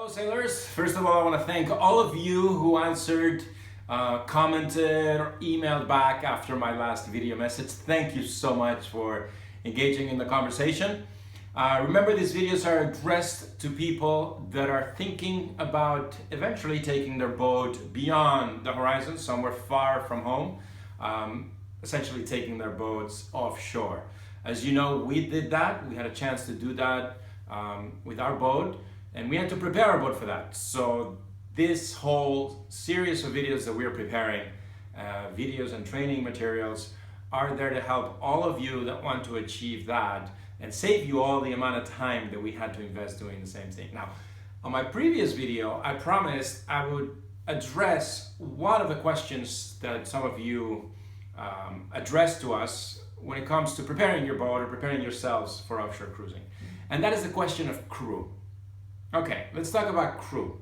Hello sailors! First of all, I want to thank all of you who answered, commented or emailed back after my last video message. Thank you so much for engaging in the conversation. Remember, these videos are addressed to people that are thinking about eventually taking their boat beyond the horizon, somewhere far from home, essentially taking their boats offshore. As you know, we did that. We had a chance to do that with our boat. And we had to prepare our boat for that. So this whole series of videos that we're preparing, videos and training materials, are there to help all of you that want to achieve that and save you all the amount of time that we had to invest doing the same thing. Now, on my previous video, I promised I would address one of the questions that some of you addressed to us when it comes to preparing your boat or preparing yourselves for offshore cruising. And that is the question of crew. Okay, let's talk about crew.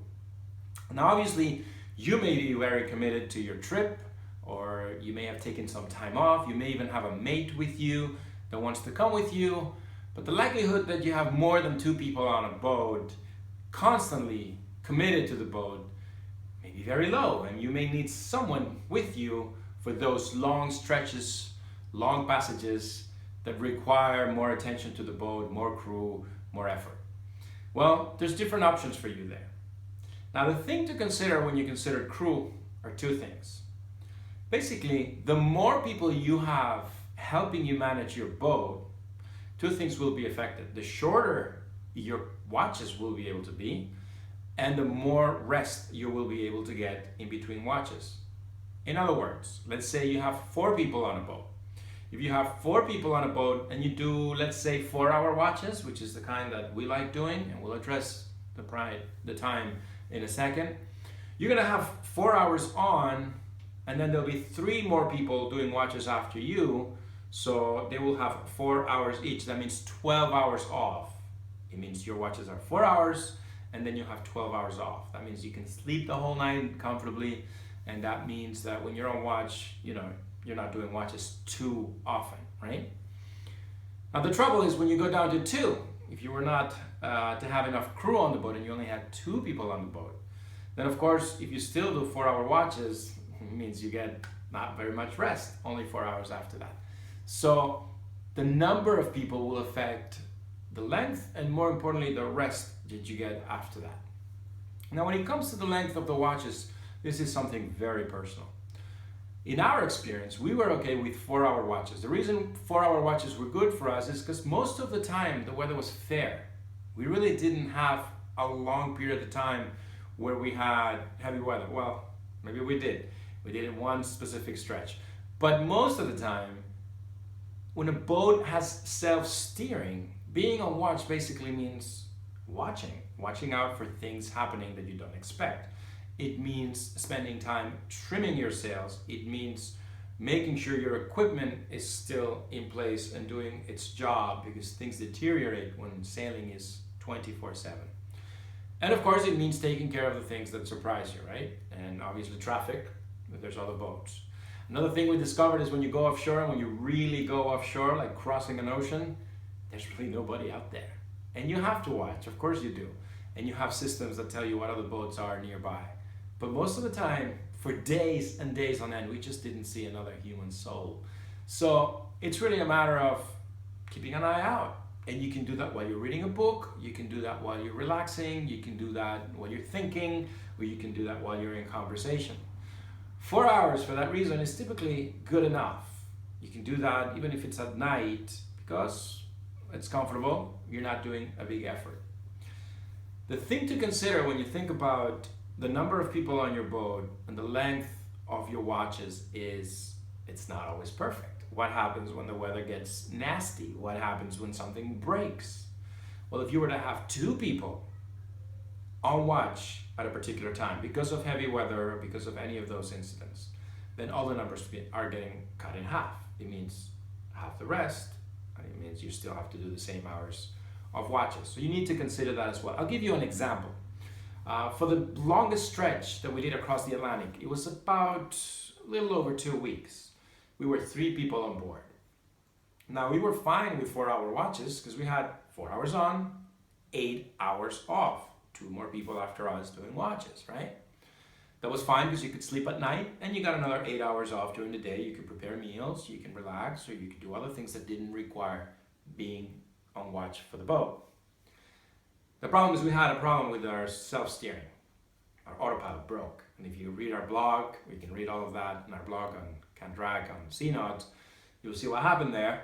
Now, obviously, you may be very committed to your trip, or you may have taken some time off. You may even have a mate with you that wants to come with you. But the likelihood that you have more than 2 people on a boat constantly committed to the boat may be very low, and you may need someone with you for those long stretches, long passages that require more attention to the boat, more crew, more effort. Well, there's different options for you there. Now, the thing to consider when you consider crew are 2 things. Basically, the more people you have helping you manage your boat, 2 things will be affected. The shorter your watches will be able to be, and the more rest you will be able to get in between watches. In other words, let's say you have 4 people on a boat. If you have 4 people on a boat and you do, let's say, 4-hour watches, which is the kind that we like doing, and we'll address the time in a second, you're gonna have 4 hours on, and then there'll be 3 more people doing watches after you, so they will have 4 hours each. That means 12 hours off. It means your watches are 4 hours, and then you have 12 hours off. That means you can sleep the whole night comfortably, and that means that when you're on watch, you're not doing watches too often, right? Now, the trouble is when you go down to 2, if you were not to have enough crew on the boat and you only had 2 people on the boat, then of course, if you still do 4-hour watches, it means you get not very much rest, only 4 hours after that. So the number of people will affect the length and, more importantly, the rest that you get after that. Now, when it comes to the length of the watches, this is something very personal. In our experience, we were okay with 4-hour watches. The reason 4-hour watches were good for us is because most of the time the weather was fair. We really didn't have a long period of time where we had heavy weather. Well, maybe we did. We did in one specific stretch. But most of the time, when a boat has self-steering, being on watch basically means watching out for things happening that you don't expect. It means spending time trimming your sails. It means making sure your equipment is still in place and doing its job, because things deteriorate when sailing is 24/7. And of course, it means taking care of the things that surprise you, right? And obviously traffic, if there's other boats. Another thing we discovered is when you go offshore, and when you really go offshore, like crossing an ocean, there's really nobody out there. And you have to watch, of course you do. And you have systems that tell you what other boats are nearby. But most of the time, for days and days on end, we just didn't see another human soul. So it's really a matter of keeping an eye out. And you can do that while you're reading a book, you can do that while you're relaxing, you can do that while you're thinking, or you can do that while you're in conversation. 4 hours, for that reason, is typically good enough. You can do that even if it's at night, because it's comfortable, you're not doing a big effort. The thing to consider when you think about the number of people on your boat and the length of your watches is it's not always perfect. What happens when the weather gets nasty? What happens when something breaks? Well, if you were to have 2 people on watch at a particular time because of heavy weather or because of any of those incidents, then all the numbers are getting cut in half. It means half the rest, and it means you still have to do the same hours of watches. So you need to consider that as well. I'll give you an example. For the longest stretch that we did across the Atlantic, it was about a little over 2 weeks. We were 3 people on board. Now, we were fine with 4-hour watches because we had 4 hours on, 8 hours off. 2 more people after us doing watches, right? That was fine because you could sleep at night and you got another 8 hours off during the day. You could prepare meals, you can relax, or you could do other things that didn't require being on watch for the boat. The problem is we had a problem with our self-steering. Our autopilot broke. And if you read our blog, we can read all of that in our blog on Can Drag on SeaKnots, you'll see what happened there.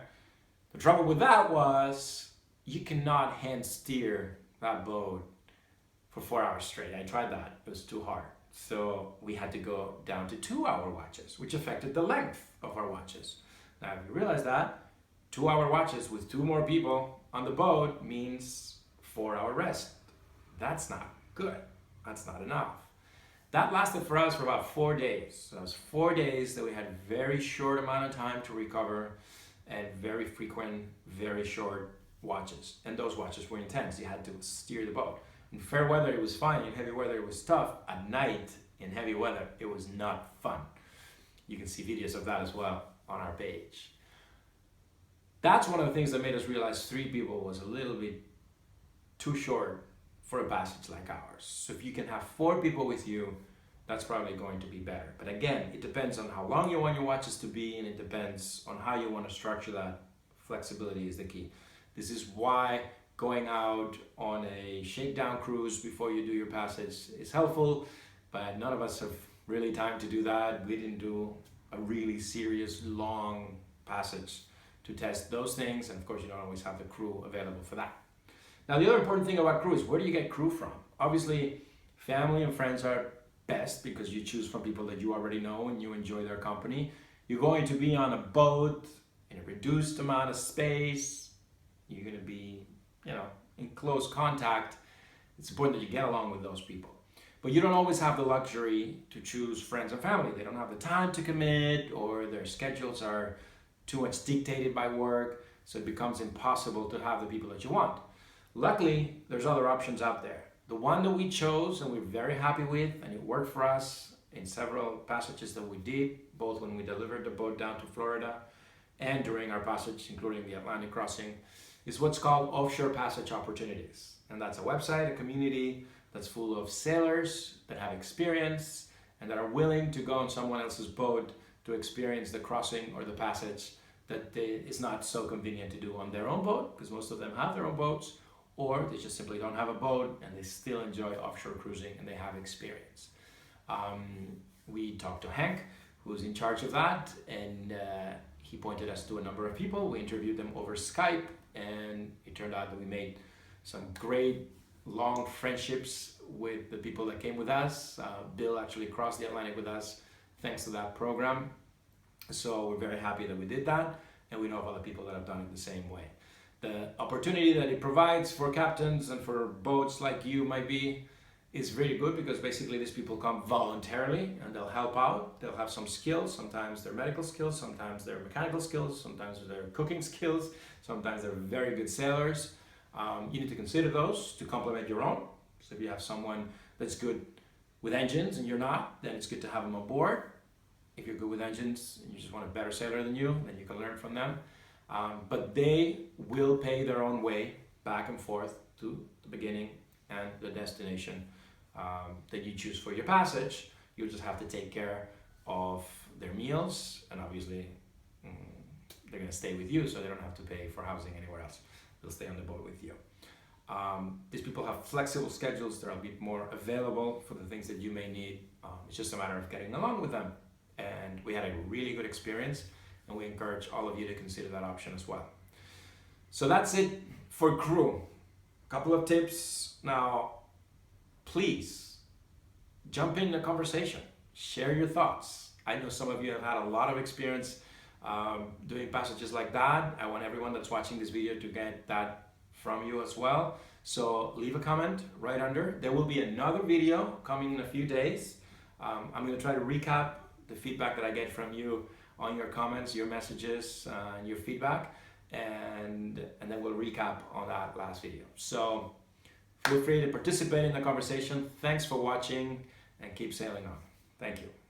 The trouble with that was you cannot hand steer that boat for 4 hours straight. I tried that, it was too hard. So we had to go down to 2-hour watches, which affected the length of our watches. Now, if you realize that, 2-hour watches with 2 more people on the boat means 4-hour rest. That's not good. That's not enough. That lasted for us for about 4 days. So that was 4 days that we had very short amount of time to recover and very frequent, very short watches. And those watches were intense. You had to steer the boat. In fair weather, it was fine. In heavy weather, it was tough. At night, in heavy weather, it was not fun. You can see videos of that as well on our page. That's one of the things that made us realize 3 people was a little bit too short for a passage like ours. So if you can have 4 people with you, that's probably going to be better. But again, it depends on how long you want your watches to be, and it depends on how you want to structure that. Flexibility is the key. This is why going out on a shakedown cruise before you do your passage is helpful, but none of us have really time to do that. We didn't do a really serious long passage to test those things, and of course you don't always have the crew available for that. Now the other important thing about crew is, where do you get crew from? Obviously family and friends are best because you choose from people that you already know and you enjoy their company. You're going to be on a boat in a reduced amount of space. You're going to be, in close contact. It's important that you get along with those people. But you don't always have the luxury to choose friends and family. They don't have the time to commit, or their schedules are too much dictated by work, so it becomes impossible to have the people that you want. Luckily, there's other options out there. The one that we chose and we're very happy with, and it worked for us in several passages that we did, both when we delivered the boat down to Florida and during our passage, including the Atlantic crossing, is what's called Offshore Passage Opportunities. And that's a website, a community that's full of sailors that have experience and that are willing to go on someone else's boat to experience the crossing or the passage that is not so convenient to do on their own boat, because most of them have their own boats, or they just simply don't have a boat and they still enjoy offshore cruising and they have experience. We talked to Hank, who's in charge of that, and he pointed us to a number of people. We interviewed them over Skype, and it turned out that we made some great long friendships with the people that came with us. Bill actually crossed the Atlantic with us thanks to that program. So we're very happy that we did that, and we know of other people that have done it the same way. The opportunity that it provides for captains and for boats like you might be is really good, because basically these people come voluntarily and they'll help out. They'll have some skills. Sometimes they're medical skills, sometimes they're mechanical skills, sometimes they're cooking skills, sometimes they're very good sailors. You need to consider those to complement your own. So if you have someone that's good with engines and you're not, then it's good to have them on board. If you're good with engines and you just want a better sailor than you, then you can learn from them. But they will pay their own way back and forth to the beginning and the destination that you choose for your passage. You just have to take care of their meals, and obviously they're going to stay with you, so they don't have to pay for housing anywhere else. They'll stay on the boat with you. These people have flexible schedules. They're a bit more available for the things that you may need. It's just a matter of getting along with them. And we had a really good experience, and we encourage all of you to consider that option as well. So that's it for crew. A couple of tips. Now, please jump in the conversation. Share your thoughts. I know some of you have had a lot of experience doing passages like that. I want everyone that's watching this video to get that from you as well. So leave a comment right under. There will be another video coming in a few days. I'm going to try to recap the feedback that I get from you on your comments, your messages, and your feedback, and then we'll recap on that last video. So feel free to participate in the conversation. Thanks for watching, and keep sailing on. Thank you.